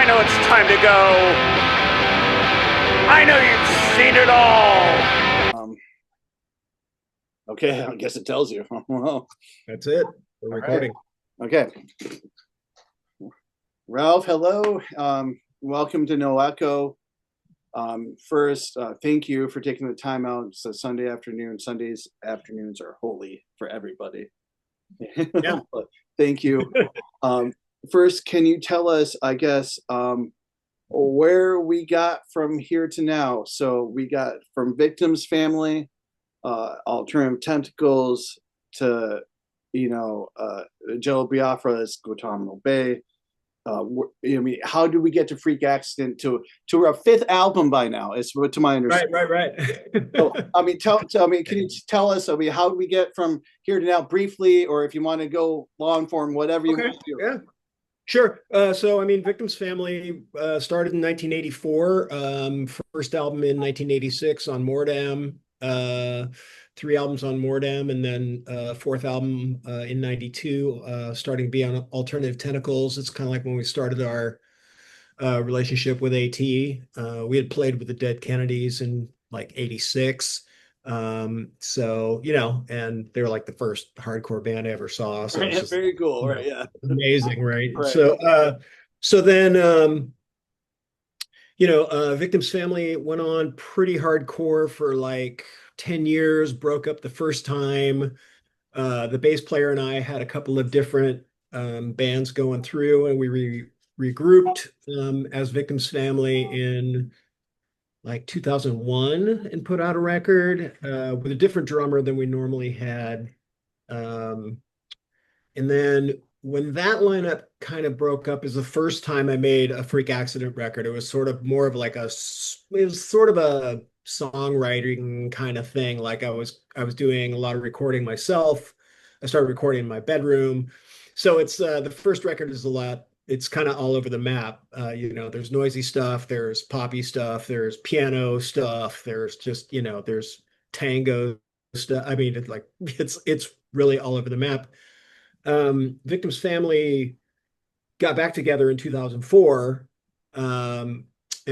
I know it's time to go. I know you've seen it all. Okay, I guess it tells you. Well, that's it. We're recording. Right. Okay. Ralph, hello. Welcome to No Echo. First, thank you for taking the time out. It's a Sunday afternoon. Sundays afternoons are holy for everybody. Yeah. Thank you. First, can you tell us, I guess, where we got from here to now? So we got from Victim's Family, Alternative Tentacles, to, Jello Biafra's Guantanamo Bay. I mean, how do we get to Freak Accident to our fifth album by now? Is to my understanding. Right. So, I mean, tell me, can you tell us? I mean, how do we get from here to now, briefly, or if you want to go long form, whatever you want to do. Yeah, sure. So, I mean, Victim's Family started in 1984. First album in 1986 on Mordam. 3 albums on Mordam, and then fourth album in 92, starting to be on Alternative Tentacles. It's kind of like when we started our relationship with AT. We had played with the Dead Kennedys in like 86. So, and they were like the first hardcore band I ever saw. So it's just, very cool, right? Yeah. Amazing, right? Right. So then Victim's Family went on pretty hardcore for like 10 years, broke up the first time. The bass player and I had a couple of different bands going through, and we regrouped as Victim's Family in like 2001 and put out a record with a different drummer than we normally had. And then when that lineup kind of broke up is the first time I made a Freak Accident record. It was sort of more of like it was sort of a songwriting kind of thing. Like I was doing a lot of recording myself. I started recording in my bedroom. So it's the first record is it's kind of all over the map. There's noisy stuff, there's poppy stuff, there's piano stuff, there's just, there's tango stuff. I mean, it's really all over the map. Victim's Family got back together in 2004 and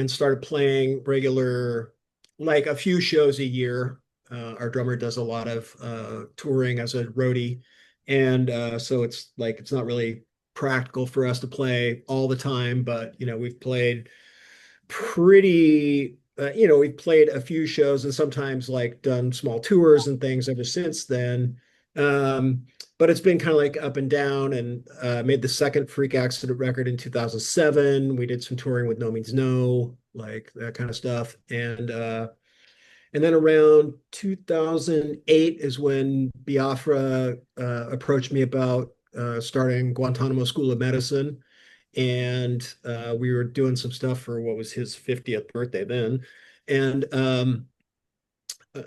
started playing regular, like a few shows a year. Our drummer does a lot of touring as a roadie. And so it's not really practical for us to play all the time, but, we've played we've played a few shows and sometimes like done small tours and things ever since then. But it's been kind of like up and down, and made the second Freak Accident record in 2007. We did some touring with No Means No, like that kind of stuff. And then around 2008 is when Biafra approached me about starting Guantanamo School of Medicine. And we were doing some stuff for what was his 50th birthday then. And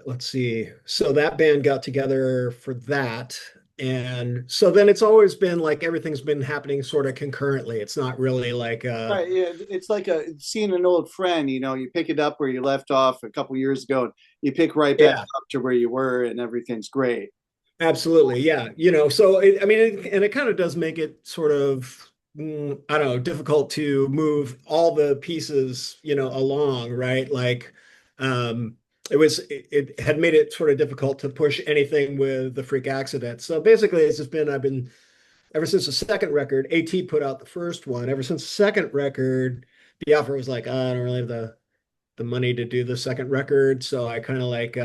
let's see. So that band got together for that. And so then it's always been like everything's been happening sort of concurrently. It's not really like right. Yeah, it's like seeing an old friend. You pick it up where you left off a couple years ago, and you pick right back up to where you were, and everything's great. Absolutely, yeah. So it kind of does make it sort of, I don't know, difficult to move all the pieces, along, right? Like, it had made it sort of difficult to push anything with the Freak Accident. So basically it's just been, ever since the second record, AT put out the first one. Ever since the second record, Biafra was like, I don't really have the money to do the second record. So I kind of like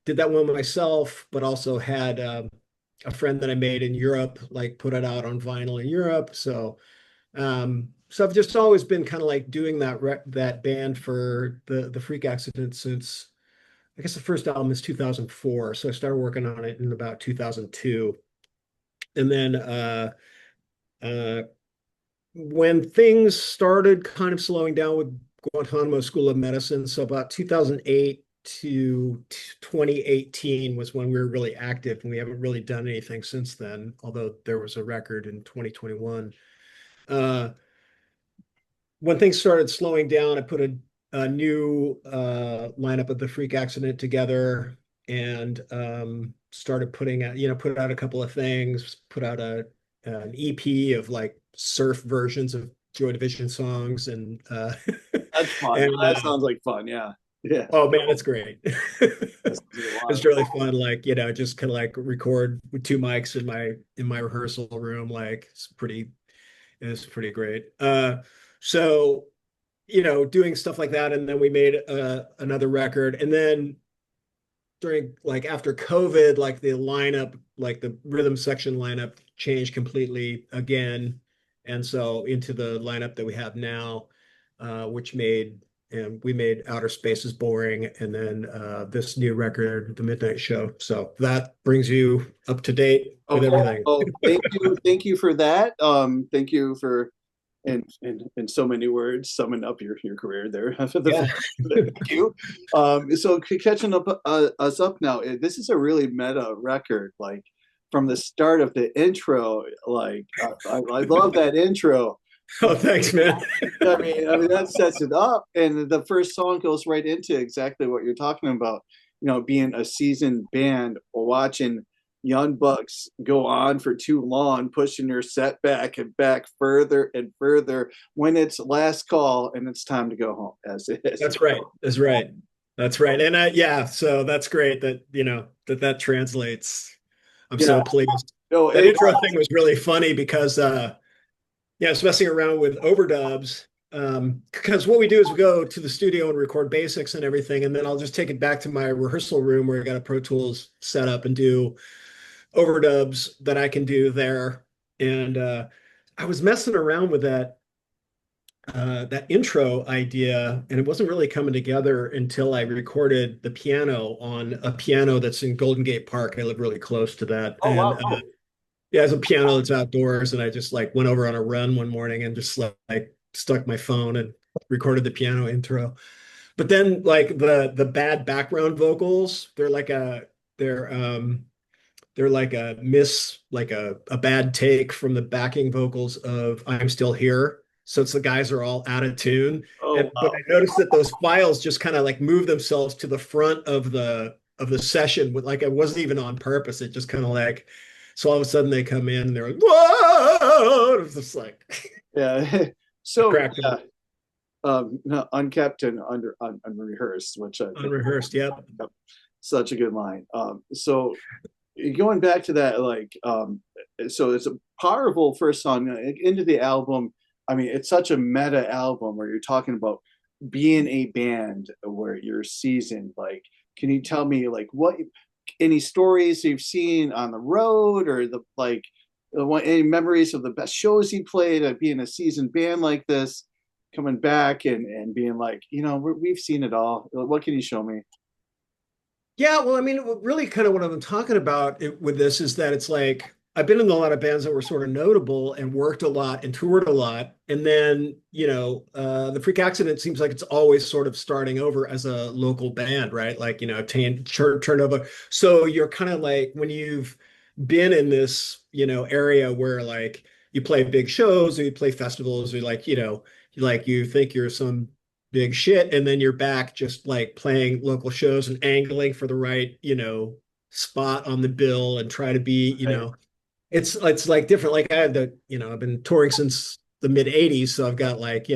did that one myself, but also had a friend that I made in Europe, like put it out on vinyl in Europe. So I've just always been kind of like doing that band for the Freak Accident since, I guess the first album is 2004. So I started working on it in about 2002. And then when things started kind of slowing down with Guantanamo School of Medicine, so about 2008 to 2018 was when we were really active, and we haven't really done anything since then, although there was a record in 2021. When things started slowing down, I put a new lineup of the Freak Accident together, and started put out a couple of things, put out an EP of like surf versions of Joy Division songs and That's fun. and That sounds like fun. Yeah. Yeah. oh man, it's great. That sounds like a lot It's of really fun. fun, like, just kind of like record with two mics in my rehearsal room. Like it's pretty great. So doing stuff like that, and then we made another record, and then during like after COVID, like the lineup, like the rhythm section lineup changed completely again. And so into the lineup that we have now, which made and we made Outer Spaces boring, and then this new record, The Midnight Show. So that brings you up to date with Okay. everything. Oh, thank you for that. Thank you for in so many words, summing up your career there. Yeah. Thank you. So catching up us up now. This is a really meta record. Like from the start of the intro, like I love that intro. Oh, thanks, man. I mean that sets it up, and the first song goes right into exactly what you're talking about. Being a seasoned band, watching young bucks go on for too long, pushing your set back and back further and further when it's last call and it's time to go home. As it is. That's right. That's right. That's right. And yeah, so that's great that that translates. I'm so pleased. No, That intro thing was really funny because I was messing around with overdubs. Because what we do is we go to the studio and record basics and everything, and then I'll just take it back to my rehearsal room where I got a Pro Tools set up and do overdubs that I can do there. And I was messing around with that intro idea, and it wasn't really coming together until I recorded the piano on a piano that's in Golden Gate Park. I live really close to that. Oh, and wow. yeah, it's a piano that's outdoors, and I just like went over on a run one morning and just like stuck my phone and recorded the piano intro. But then like the bad background vocals, they're like a bad take from the backing vocals of I'm Still Here. So it's the guys are all out of tune. Oh, But wow. I noticed that those files just kind of like move themselves to the front of the session with like it wasn't even on purpose. It just kind of like so all of a sudden they come in and they're like, whoa! It's just like Yeah. So cracked yeah, up. no, unkept and unrehearsed, which I think Unrehearsed. Yep. such a good line. So going back to that, like, so it's a powerful first song into the album. I mean, it's such a meta album where you're talking about being a band where you're seasoned. Like, can you tell me like what any stories you've seen on the road or any memories of the best shows you played at being a seasoned band like this, coming back and being like, we've seen it all. What can you show me? Yeah, well, I mean, really kind of what I'm talking about with this is that it's like I've been in a lot of bands that were sort of notable and worked a lot and toured a lot. And then, the Freak Accident seems like it's always sort of starting over as a local band, right? Like, turn over. So you're kind of like when you've been in this, area where like you play big shows or you play festivals or like you think you're some big shit, and then you're back just like playing local shows and angling for the right spot on the bill and try to be Right. it's like different. Like I had I've been touring since the mid 80s, so I've got like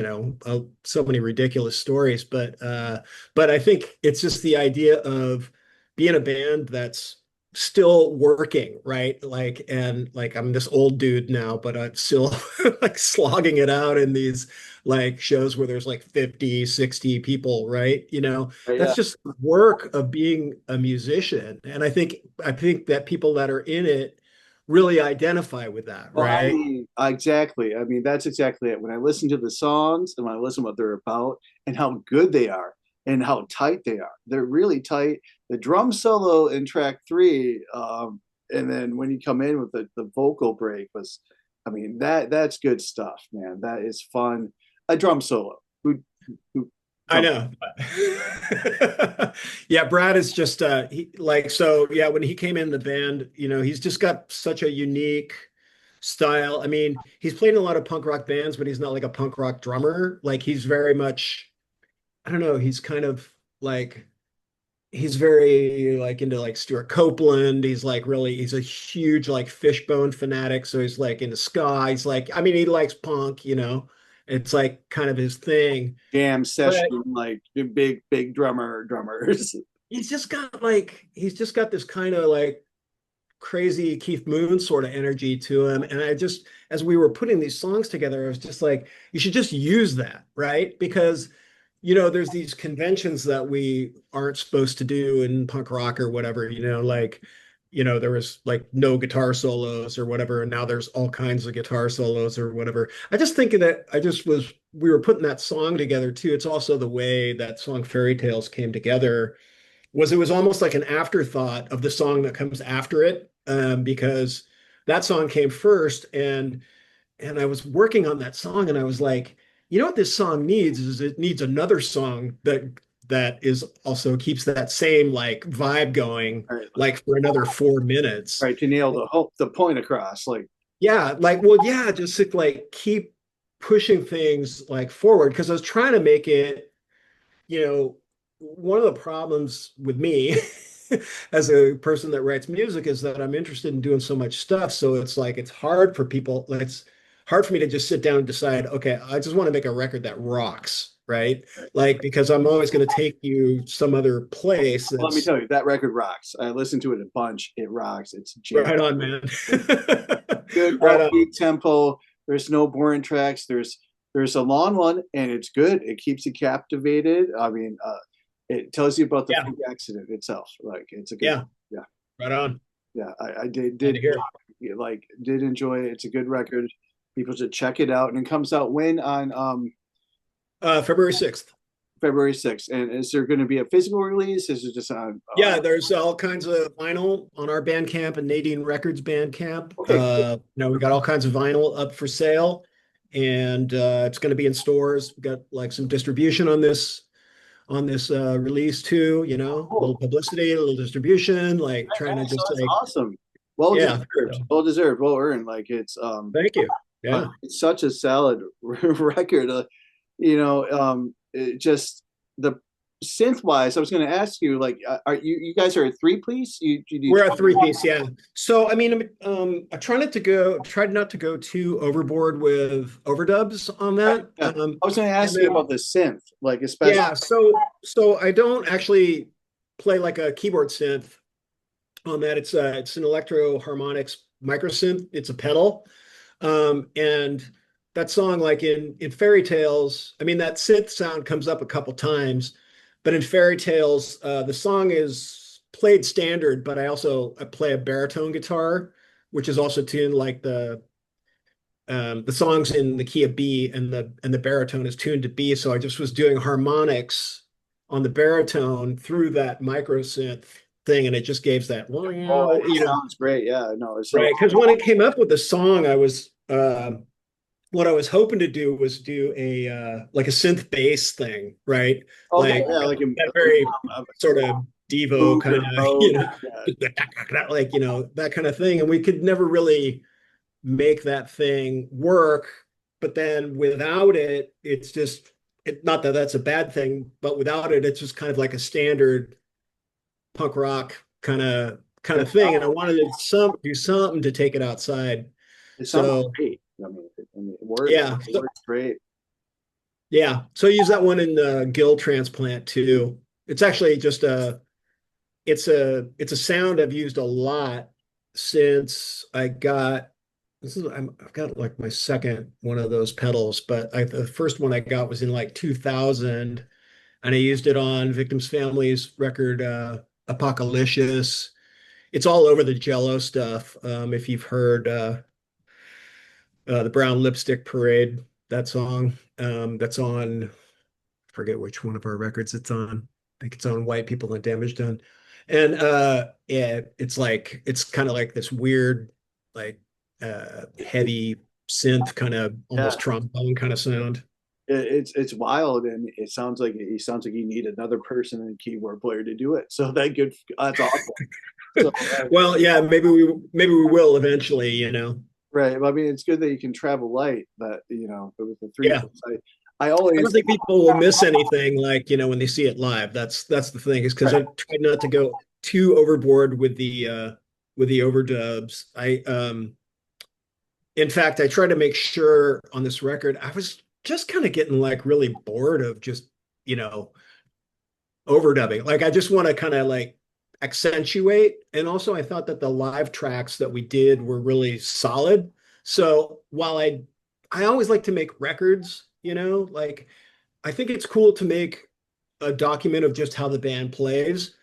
so many ridiculous stories, but I think it's just the idea of being a band that's still working, right? Like, and like I'm this old dude now, but I'm still like slogging it out in these like shows where there's like 50, 60 people, right? Yeah. That's just work of being a musician. And I think that people that are in it really identify with that, Well, I right? mean, exactly. I mean, that's exactly it. When I listen to the songs and when I listen to what they're about and how good they are and how tight they are, they're really tight. The drum solo in track 3, and then when you come in with the vocal break I mean, that's good stuff, man. That is fun. A drum solo. Who I know. Yeah, Brad is just so when he came in the band, he's just got such a unique style. I mean, he's played in a lot of punk rock bands, but he's not like a punk rock drummer. Like he's very much, I don't know, he's kind of like he's very like into like Stuart Copeland. He's a huge like Fishbone fanatic. So he's like into ska. He's like, I mean, he likes punk, It's like kind of his thing. Jam But session, like big drummers. he's just got this kind of like crazy Keith Moon sort of energy to him. And I just, as we were putting these songs together, I was just like, you should just use that, right? Because, there's these conventions that we aren't supposed to do in punk rock or whatever, like, there was like no guitar solos or whatever. And now there's all kinds of guitar solos or whatever. I just think that we were putting that song together too. It's also the way that song Fairy Tales came together it was almost like an afterthought of the song that comes after it, because that song came first, and I was working on that song, and I was like, what this song needs is it needs another song that is also keeps that same like vibe going, Right. like for another 4 minutes. Right, to nail the point across, like Yeah, like well, yeah, just to like keep pushing things like forward because I was trying to make it, one of the problems with me as a person that writes music is that I'm interested in doing so much stuff. So it's like it's hard for people, like it's hard for me to just sit down and decide, okay, I just want to make a record that rocks, right? Like because I'm always going to take you some other place well, let me that's tell you, that record rocks. I listened to it a bunch. It rocks. It's jam. right on, man. Good Right on. upbeat tempo. There's no boring tracks. There's a long one, and it's good. It keeps you captivated. I mean, it tells you about the Yeah. freak accident itself. Like it's a good, Yeah. yeah, Right on. yeah. I did Good to hear. like did enjoy it. It's a good record. People should check it out. And it comes out when on February 6th. February 6th. And is there going to be a physical release? Is it just on? Yeah, there's all kinds of vinyl on our Bandcamp and Nadine Records Bandcamp. Okay. We got all kinds of vinyl up for sale, and it's going to be in stores. We've got like some distribution on this release too. A little publicity, a little distribution, like trying to So just that's like awesome. Well yeah. deserved. Well deserved. Well earned. Like it's Thank you. Yeah. it's such a solid record. It just the synth wise. I was going to ask you, like, are you guys are a three piece? We're a three piece, yeah. So I mean, I tried not to go too overboard with overdubs on that. Yeah. I was going to ask you about the synth, like especially. Yeah, so I don't actually play like a keyboard synth on that. It's an electro harmonics micro synth. It's a pedal, and that song, like in Fairy Tales, I mean that synth sound comes up a couple times, but in Fairy Tales, the song is played standard, but I play a baritone guitar, which is also tuned like the song's in the key of B and the baritone is tuned to B. So I just was doing harmonics on the baritone through that micro synth thing, and it just gave that. Sounds great. Yeah, no, it's right. Because when it came up with the song, I was what I was hoping to do was do a like a synth bass thing, right? like That very sort of Devo kind of, like that kind of thing, and we could never really make that thing work. But then without it, it's just not that that's a bad thing, but without it, it's just kind of like a standard punk rock kind of thing. And I wanted to do something to take it outside. It sounds great. I mean, it works. Yeah, it works great. Yeah, so I use that one in the gill transplant too. It's actually just it's a sound I've used a lot since I've got like my second one of those pedals, but the first one I got was in like 2000, and I used it on Victims Family's record, Apocalypse. It's all over the Jello stuff. If you've heard the Brown Lipstick Parade, that song, that's on, I forget which one of our records it's on. I think it's on White People and Damage Done. And yeah, it's kind of like this weird, like heavy synth kind of almost trombone kind of sound. It's wild, and it sounds like you need another person and keyboard player to do it. So that's awesome. So, well, yeah, maybe we will eventually, Right. I mean, it's good that you can travel light, but with the three. Yeah. I don't always think people will miss anything, like when they see it live. That's the thing, is because I tried not to go too overboard with the overdubs. In fact, I tried to make sure on this record I was just kind of getting like really bored of just, you know, overdubbing. Like I just want to kind of like accentuate. And also I thought that the live tracks that we did were really solid. So while I always like to make records, you know, like I think it's cool to make a document of just how the band plays,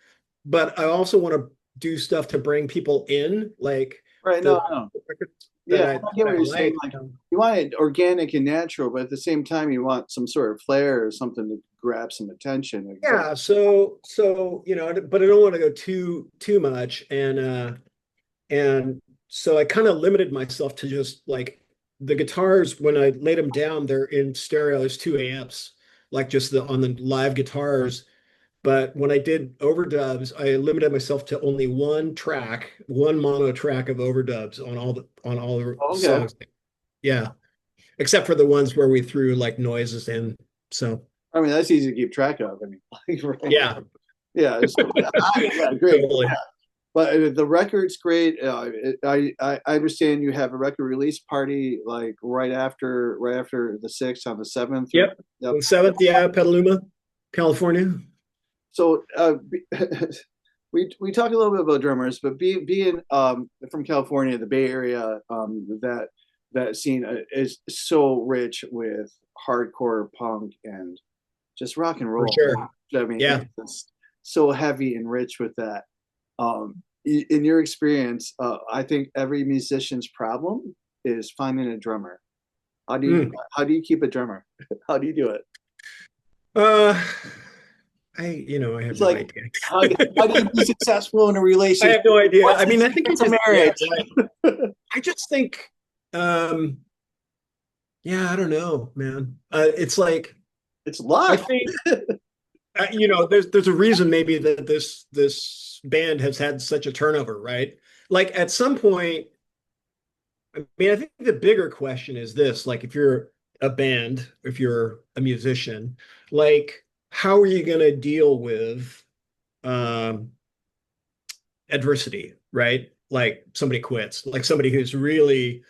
but I also want to do stuff to bring people in, like Right. No, the no. records Yeah, I get that what I you're saying. like. Like you want it organic and natural, but at the same time, you want some sort of flair or something to grab some attention. Exactly. Yeah, so you know, but I don't want to go too much, and so I kind of limited myself to just like the guitars. When I laid them down, they're in stereo. There's two amps, like just the on the live guitars. But when I did overdubs, I limited myself to only one track, one mono track of overdubs on all the Okay. songs. Yeah, except for the ones where we threw like noises in. So I mean, that's easy to keep track of. I mean, like, right. yeah, Yeah. So, yeah, great. totally. But the record's great. I understand you have a record release party like right after the 6th on the 7th. Or, Yep. yep. The seventh, yeah, Petaluma, California. So we talk a little bit about drummers, but being from California, the Bay Area, that scene is so rich with hardcore punk and just rock and For roll. sure. I mean, Yeah. it's so heavy and rich with that. In your experience, I think every musician's problem is finding a drummer. Mm. How do you keep a drummer? How do you do it? Uh, I have It's no like idea. how do you be successful in a I relationship? have no idea. What's I mean, the I think secret it's to just, marriage? I just think, um, yeah, I don't know, man. It's like, It's I luck. think, there's a reason maybe that this band has had such a turnover, right? Like at some point, I mean, I think the bigger question is this, like if you're a band, if you're a musician, like how are you going to deal with um, adversity, right? Like somebody quits, like somebody who's really,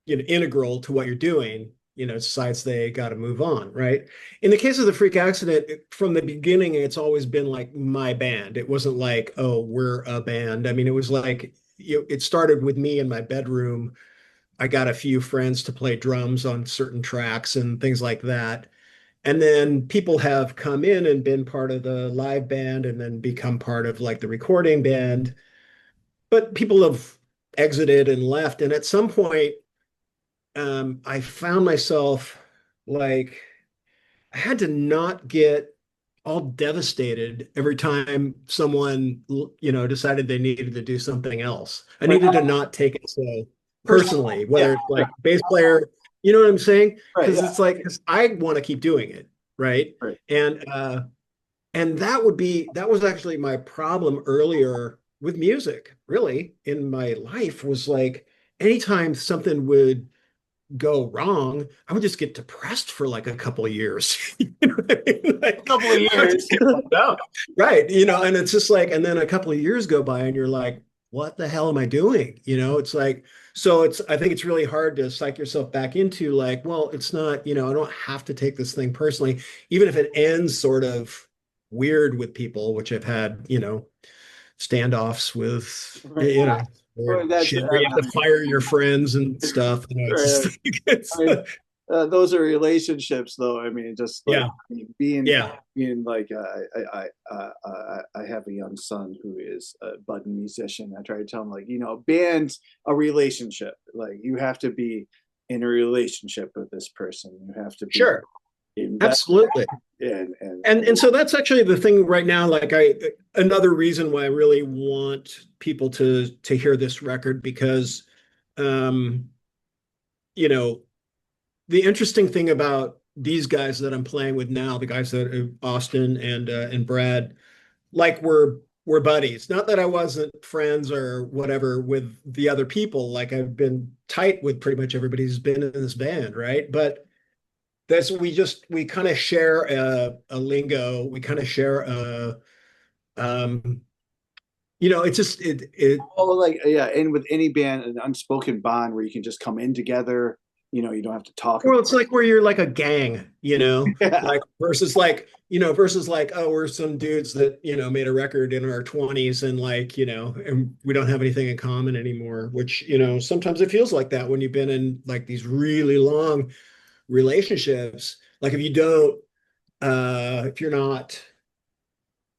integral to what you're doing, decides they got to move on, right? In the case of the freak accident, from the beginning, it's always been like my band. It wasn't like, oh, we're a band. I mean, it was like, it started with me in my bedroom. I got a few friends to play drums on certain tracks and things like that. And then people have come in and been part of the live band and then become part of like the recording band. But people have exited and left. And at some point, I found myself like I had to not get all devastated every time someone, decided they needed to do something else. I Right. needed to not take it so Personal. personally, Yeah. whether it's like bass player, you know what I'm saying? Right. Because Yeah. it's like 'cause I want to keep doing it, right? Right. And that was actually my problem earlier with music, really, in my life was like anytime something would go wrong, I would just get depressed for like a couple of years. You know what I mean? A couple of I would years. just get bummed out. Right. And it's just like, and then a couple of years go by and you're like, what the hell am I doing? It's like, I think it's really hard to psych yourself back into like, well, it's not, I don't have to take this thing personally, even if it ends sort of weird with people, which I've had, standoffs with, Right. Well, that's shit where you have to fire your friends and stuff. right. It's I mean, those are relationships, though. I mean, just like yeah, being yeah, like I have a young son who is a budding musician. I try to tell him like band's a relationship. Like you have to be in a relationship with this person. You have to be sure, invested absolutely. in And so that's actually the thing right now. Like another reason why I really want people to hear this record because, um, you know, the interesting thing about these guys that I'm playing with now, the guys that Austin and Brad, like we're buddies. Not that I wasn't friends or whatever with the other people. Like I've been tight with pretty much everybody who's been in this band, right? But that's we kind of share a lingo. We kind of share um, it's just it oh, like yeah, and with any band, an unspoken bond where you can just come in together. you don't have to talk Well, about it's like where you're like a gang, it. like versus like, oh, we're some dudes that, made a record in our 20s and like, and we don't have anything in common anymore, which, sometimes it feels like that when you've been in like these really long relationships. Like if you're not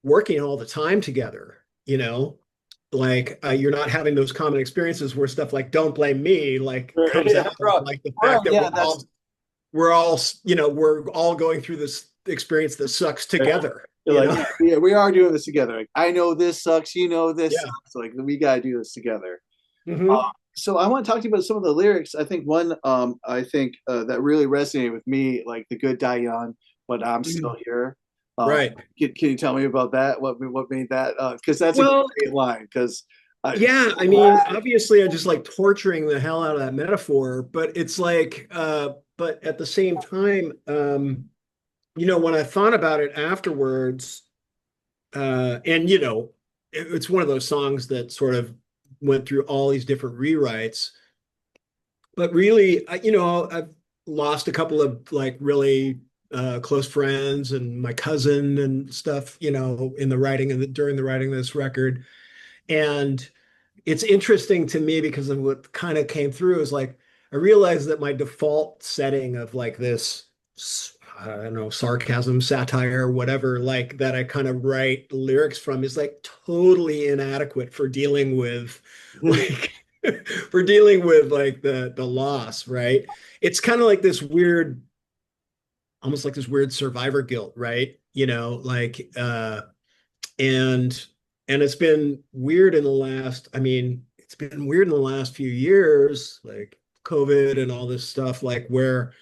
working all the time together, like you're not having those common experiences where stuff like "Don't blame me" like comes Yeah, out, bro. like the Right, fact that yeah, that's we're all going through this experience that sucks together. you're like, yeah, we are doing this together. Like, I know this sucks, this Yeah. sucks. Like, we gotta do this together. Hmm. So I want to talk to you about some of the lyrics. I think one, that really resonated with me, like "The Good Die Young, but I'm still here." Right. Can you tell me about that? What made that? Because that's a Well, great line. Because yeah, I mean, obviously I'm just like torturing the hell out of that metaphor, but it's like, but at the same time, when I thought about it afterwards, and it's one of those songs that sort of went through all these different rewrites. But really, I've lost a couple of like really close friends and my cousin and stuff, in the writing and during the writing of this record. And it's interesting to me because of what kind of came through is like I realized that my default setting of like this, I don't know, sarcasm, satire, whatever, like that I kind of write lyrics from is like totally inadequate for dealing with like for dealing with like the loss, right? It's kind of like this weird, almost like this weird survivor guilt, right? Like and it's been weird in the last, I mean, it's been weird in the last few years, like COVID and all this stuff, like where,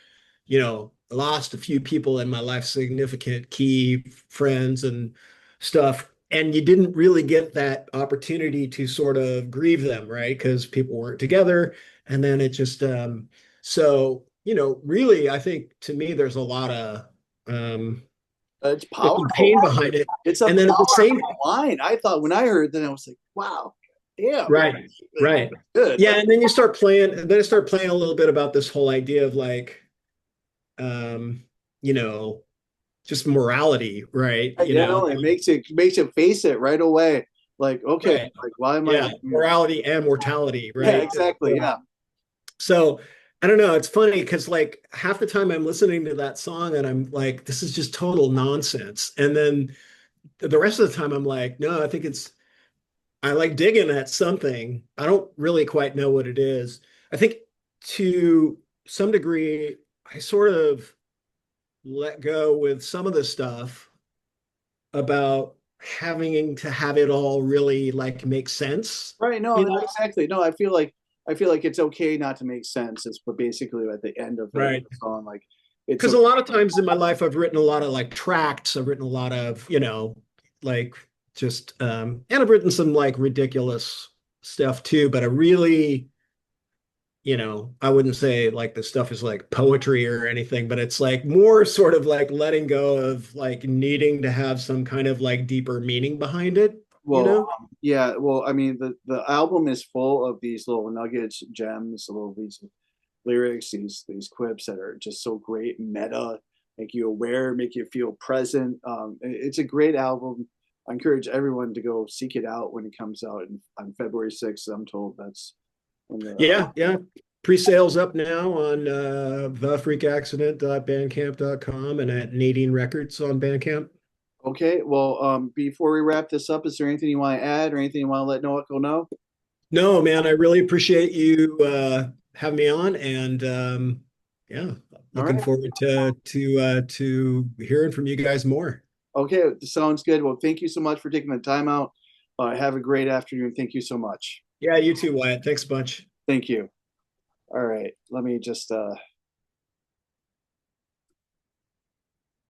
I lost a few people in my life, significant key friends and stuff. And you didn't really get that opportunity to sort of grieve them, right? Because people weren't together. And then it just, really, I think to me, there's a lot of, it's there's some powerful. pain behind it. It's a And then at the same, powerful line. I thought when I heard that, I was like, wow, damn, right, right. good. Yeah. And then you start playing, and then I start playing a little bit about this whole idea of like, um, you know, just morality, right? It makes you face it right away. Like, okay, right. like why am Yeah, I? morality and mortality, Yeah, right? exactly. Yeah. So I don't know. It's funny because like half the time I'm listening to that song and I'm like, this is just total nonsense. And then the rest of the time I'm like, no, I like digging at something. I don't really quite know what it is. I think to some degree, I sort of let go with some of the stuff about having to have it all really like make sense. Right. No, You no, know? exactly. No, I feel like it's okay not to make sense. It's but basically at the end of Right. the song, like it's Because a lot of times in my life, I've written a lot of like tracts. I've written a lot of, like just, and I've written some like ridiculous stuff too. But I really, I wouldn't say like the stuff is like poetry or anything, but it's like more sort of like letting go of like needing to have some kind of like deeper meaning behind it, you well, know? yeah. Well, I mean, the album is full of these little nuggets, gems, little these lyrics, these quips that are just so great, meta, make you aware, make you feel present. It's a great album. I encourage everyone to go seek it out when it comes out on February 6th. I'm told that's when Yeah, yeah. Pre-sales up now on thefreakaccident.bandcamp.com and at Nadine Records on Bandcamp. okay. Well, before we wrap this up, is there anything you want to add or anything you want to let Noah know? No, man, I really appreciate you having me on, and yeah, All looking right. forward to hearing from you guys more. Okay, sounds good. Well, thank you so much for taking the time out. Have a great afternoon. Thank you so much. Yeah, you too, Wyatt. Thanks a bunch. Thank you. All right. Let me just